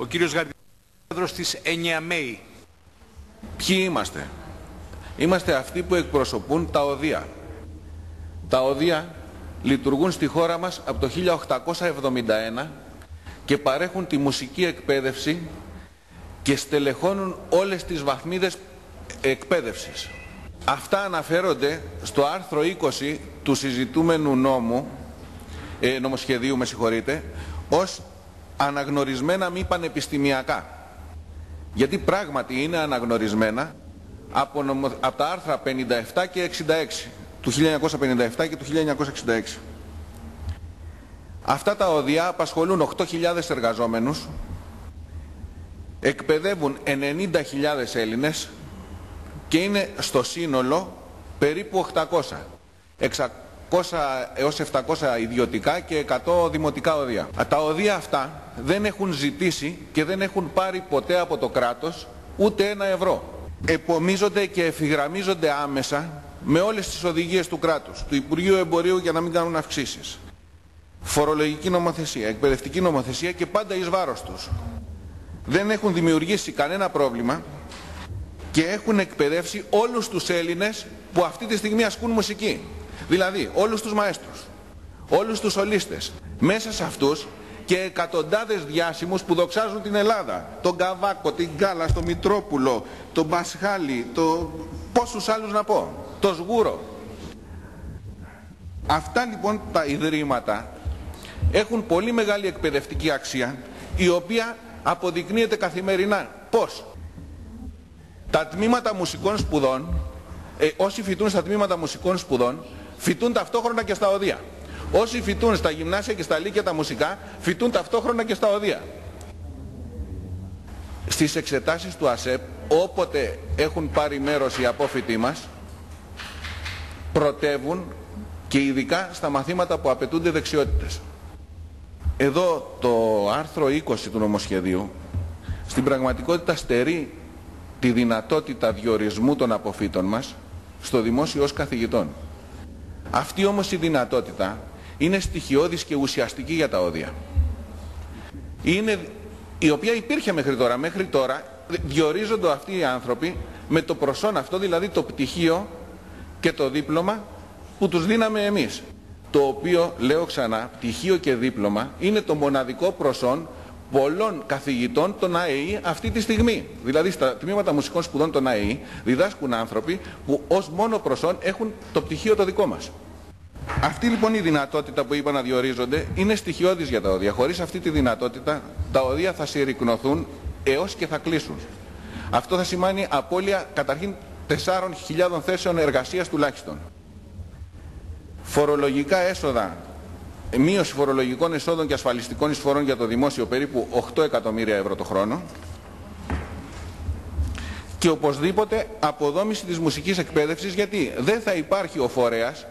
Ο κύριος Γαρδινάδρος της 9 ΜΕΗ. Ποιοι είμαστε? Είμαστε αυτοί που εκπροσωπούν τα οδεία. Τα οδεία λειτουργούν στη χώρα μας από το 1871 και παρέχουν τη μουσική εκπαίδευση και στελεχώνουν όλες τις βαθμίδες εκπαίδευσης. Αυτά αναφέρονται στο άρθρο 20 του συζητούμενου νομοσχεδίου, ως αναγνωρισμένα μη πανεπιστημιακά. Γιατί πράγματι είναι αναγνωρισμένα από τα άρθρα 57 και 66, του 1957 και του 1966. Αυτά τα οδεία απασχολούν 8.000 εργαζόμενους, εκπαιδεύουν 90.000 Έλληνες και είναι στο σύνολο περίπου 800. 600 έως 700 ιδιωτικά και 100 δημοτικά οδεία. Τα οδεία αυτά δεν έχουν ζητήσει και δεν έχουν πάρει ποτέ από το κράτος ούτε ένα ευρώ. Επομίζονται και ευθυγραμμίζονται άμεσα με όλες τις οδηγίες του κράτους, του Υπουργείου Εμπορίου, για να μην κάνουν αυξήσεις. Φορολογική νομοθεσία, εκπαιδευτική νομοθεσία και πάντα εις βάρος τους. Δεν έχουν δημιουργήσει κανένα πρόβλημα και έχουν εκπαιδεύσει όλους τους Έλληνες που αυτή τη στιγμή ασκούν μουσική. Δηλαδή όλους τους μαέστρους, όλους τους σολίστες, μέσα σε αυτούς και εκατοντάδες διάσημους που δοξάζουν την Ελλάδα. Τον Καβάκο, την Γκάλα, τον Μητρόπουλο, τον Πασχάλη, πόσους άλλους να πω, τον Σγούρο. Αυτά λοιπόν τα ιδρύματα έχουν πολύ μεγάλη εκπαιδευτική αξία, η οποία αποδεικνύεται καθημερινά. Πώς? Τα τμήματα μουσικών σπουδών, όσοι φοιτούν στα τμήματα μουσικών σπουδών, φοιτούν ταυτόχρονα και στα οδεία. Όσοι φοιτούν στα γυμνάσια και στα λύκεια τα μουσικά, φοιτούν ταυτόχρονα και στα οδεία. Στις εξετάσεις του ΑΣΕΠ, όποτε έχουν πάρει μέρος οι απόφοιτοι μας, πρωτεύουν και ειδικά στα μαθήματα που απαιτούνται δεξιότητες. Εδώ το άρθρο 20 του νομοσχεδίου στην πραγματικότητα στερεί τη δυνατότητα διορισμού των αποφύτων μας στο δημόσιο ως καθηγητών. Αυτή όμως η δυνατότητα είναι στοιχειώδης και ουσιαστική για τα όδεία. Η οποία υπήρχε μέχρι τώρα. Μέχρι τώρα διορίζονται αυτοί οι άνθρωποι με το προσόν αυτό, δηλαδή το πτυχίο και το δίπλωμα που τους δίναμε εμείς. Το οποίο, λέω ξανά, πτυχίο και δίπλωμα είναι το μοναδικό προσόν πολλών καθηγητών των ΑΕΗ αυτή τη στιγμή. Δηλαδή στα τμήματα μουσικών σπουδών των ΑΕΗ διδάσκουν άνθρωποι που ως μόνο προσόν έχουν το πτυχίο το δικό μας. Αυτή λοιπόν η δυνατότητα που είπα να διορίζονται είναι στοιχειώδης για τα οδεία. Χωρίς αυτή τη δυνατότητα τα οδεία θα συρρικνωθούν έως και θα κλείσουν. Αυτό θα σημαίνει απώλεια καταρχήν 4.000 θέσεων εργασίας τουλάχιστον. Φορολογικά έσοδα, μείωση φορολογικών εσόδων και ασφαλιστικών εισφορών για το δημόσιο περίπου 8 εκατομμύρια ευρώ το χρόνο και οπωσδήποτε αποδόμηση της μουσικής εκπαίδευσης, γιατί δεν θα υπάρχει ο φορέας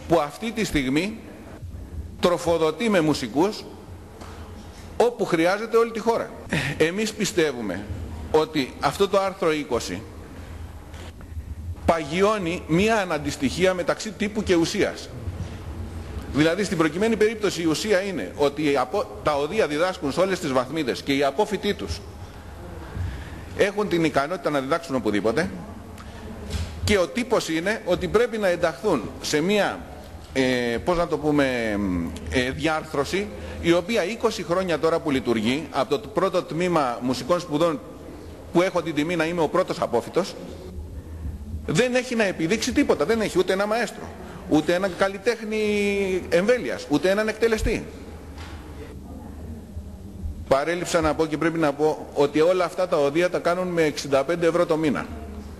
που αυτή τη στιγμή τροφοδοτεί με μουσικούς όπου χρειάζεται όλη τη χώρα. Εμείς πιστεύουμε ότι αυτό το άρθρο 20 παγιώνει μία αναντιστοιχία μεταξύ τύπου και ουσίας. Δηλαδή στην προκειμένη περίπτωση η ουσία είναι ότι τα οδεία διδάσκουν σε όλες τις βαθμίδες και οι απόφοιτοί τους έχουν την ικανότητα να διδάξουν οπουδήποτε και ο τύπος είναι ότι πρέπει να ενταχθούν σε μία διάρθρωση η οποία 20 χρόνια τώρα που λειτουργεί από το πρώτο τμήμα μουσικών σπουδών που έχω την τιμή να είμαι ο πρώτος απόφοιτος, δεν έχει να επιδείξει τίποτα, δεν έχει ούτε ένα μαέστρο, ούτε έναν καλλιτέχνη εμβέλειας, ούτε έναν εκτελεστή. Παρέλειψα να πω και πρέπει να πω ότι όλα αυτά τα οδεία τα κάνουν με 65 ευρώ το μήνα.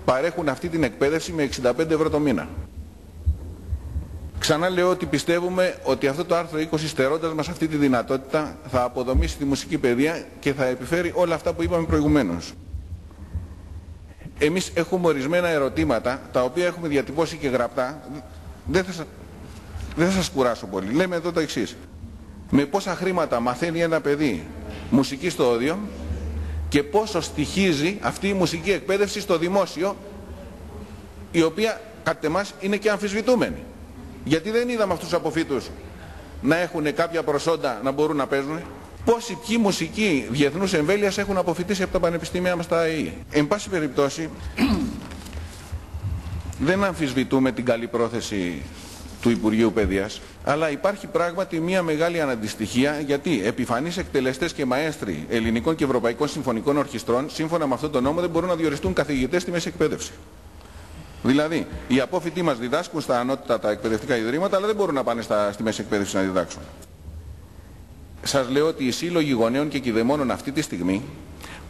Παρέχουν αυτή την εκπαίδευση με 65 ευρώ το μήνα. Ξανά λέω ότι πιστεύουμε ότι αυτό το άρθρο 20 στερώντας μας αυτή τη δυνατότητα θα αποδομήσει τη μουσική παιδεία και θα επιφέρει όλα αυτά που είπαμε προηγουμένως. Εμείς έχουμε ορισμένα ερωτήματα τα οποία έχουμε διατυπώσει και γραπτά. Δεν θα σας κουράσω πολύ. Λέμε εδώ το εξής. Με πόσα χρήματα μαθαίνει ένα παιδί μουσική στο όδιο και πόσο στοιχίζει αυτή η μουσική εκπαίδευση στο δημόσιο, η οποία κατ' εμάς είναι και αμφισβητούμενη. Γιατί δεν είδαμε αυτούς τους αποφύτους να έχουν κάποια προσόντα να μπορούν να παίζουν. Πόσοι ποιοι μουσικοί διεθνούς εμβέλειας έχουν αποφοιτήσει από τα πανεπιστήμια μας τα ΑΕΗ. Εν πάση περιπτώσει, δεν αμφισβητούμε την καλή πρόθεση του Υπουργείου Παιδείας, αλλά υπάρχει πράγματι μια μεγάλη αναντιστοιχία, γιατί επιφανείς εκτελεστές και μαέστροι ελληνικών και ευρωπαϊκών συμφωνικών ορχιστρών, σύμφωνα με αυτόν τον νόμο, δεν μπορούν να διοριστούν καθηγητές στη μέση εκπαίδευση. Δηλαδή, οι απόφοιτοι μας διδάσκουν στα ανώτατα εκπαιδευτικά ιδρύματα, αλλά δεν μπορούν να πάνε στη μέση εκπαίδευση να διδάξουν. Σας λέω ότι οι σύλλογοι γονέων και κηδεμόνων αυτή τη στιγμή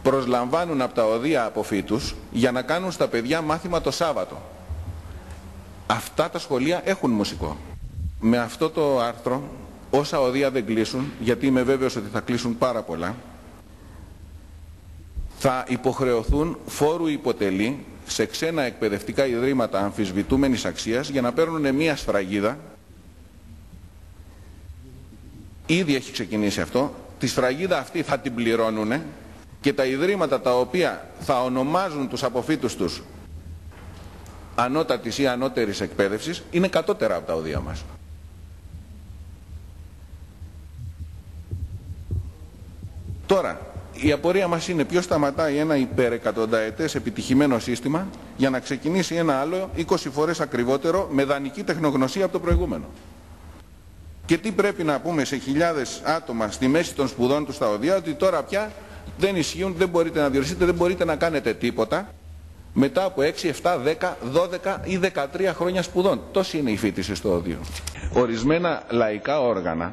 προσλαμβάνουν από τα οδεία αποφύτους για να κάνουν στα παιδιά μάθημα το Σάββατο. Αυτά τα σχολεία έχουν μουσικό. Με αυτό το άρθρο, όσα οδεία δεν κλείσουν, γιατί είμαι βέβαιος ότι θα κλείσουν πάρα πολλά, θα υποχρεωθούν φόρου υποτελή σε ξένα εκπαιδευτικά ιδρύματα αμφισβητούμενης αξίας για να παίρνουν μία σφραγίδα. Ήδη έχει ξεκινήσει αυτό. Τη σφραγίδα αυτή θα την πληρώνουν και τα ιδρύματα τα οποία θα ονομάζουν τους αποφύτους τους ανώτατης ή ανώτερης εκπαίδευσης είναι κατώτερα από τα οδεία μας. Τώρα, η απορία μας είναι ποιος σταματάει ένα υπερεκατονταετές επιτυχημένο σύστημα για να ξεκινήσει ένα άλλο 20 φορές ακριβότερο με δανεική τεχνογνωσία από το προηγούμενο. Και τι πρέπει να πούμε σε χιλιάδες άτομα στη μέση των σπουδών τους στα οδεία, ότι τώρα πια δεν ισχύουν, δεν μπορείτε να διοριστείτε, δεν μπορείτε να κάνετε τίποτα μετά από 6, 7, 10, 12 ή 13 χρόνια σπουδών. Τόση είναι η φοιτηση στο οδείο. Ορισμένα λαϊκά όργανα,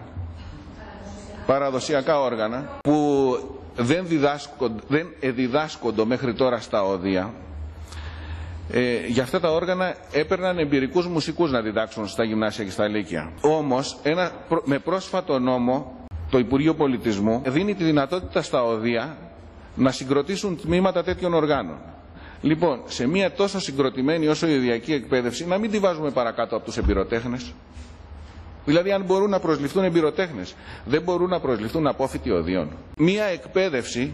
παραδοσιακά όργανα που δεν διδάσκονται μέχρι τώρα στα οδεία, για αυτά τα όργανα έπαιρναν εμπειρικούς μουσικούς να διδάξουν στα γυμνάσια και στα λύκεια. Όμως με πρόσφατο νόμο το Υπουργείο Πολιτισμού δίνει τη δυνατότητα στα οδεία να συγκροτήσουν τμήματα τέτοιων οργάνων. Λοιπόν, σε μια τόσο συγκροτημένη όσο η οδειακή εκπαίδευση, να μην τη βάζουμε παρακάτω από τους εμπειροτέχνες. Δηλαδή, αν μπορούν να προσληφθούν εμπειροτέχνες, δεν μπορούν να προσληφθούν απόφοιτοι οδείων. Μια εκπαίδευση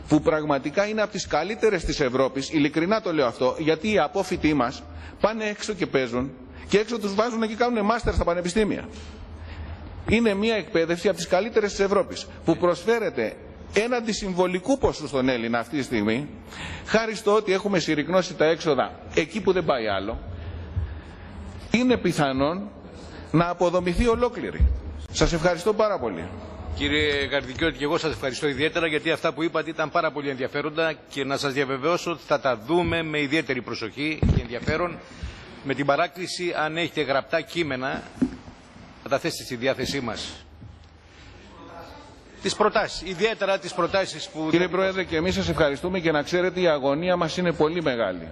που πραγματικά είναι από τις καλύτερες της Ευρώπης, ειλικρινά το λέω αυτό, γιατί οι απόφοιτοι μας πάνε έξω και παίζουν και έξω τους βάζουν και κάνουν μάστερ στα πανεπιστήμια. Είναι μια εκπαίδευση από τις καλύτερες της Ευρώπης που προσφέρεται έναντι συμβολικού ποσού στον Έλληνα αυτή τη στιγμή, χάρη στο ότι έχουμε συρρικνώσει τα έξοδα εκεί που δεν πάει άλλο, είναι πιθανόν να αποδομηθεί ολόκληρη. Σας ευχαριστώ πάρα πολύ. Κύριε Γαρδικιώτη, και εγώ σας ευχαριστώ ιδιαίτερα, γιατί αυτά που είπατε ήταν πάρα πολύ ενδιαφέροντα και να σας διαβεβαιώσω ότι θα τα δούμε με ιδιαίτερη προσοχή και ενδιαφέρον, με την παράκληση, αν έχετε γραπτά κείμενα, να τα θέσετε στη διάθεσή μας. Τις προτάσεις, ιδιαίτερα τις προτάσεις που... Κύριε Πρόεδρε, και εμείς σας ευχαριστούμε και να ξέρετε η αγωνία μας είναι πολύ μεγάλη.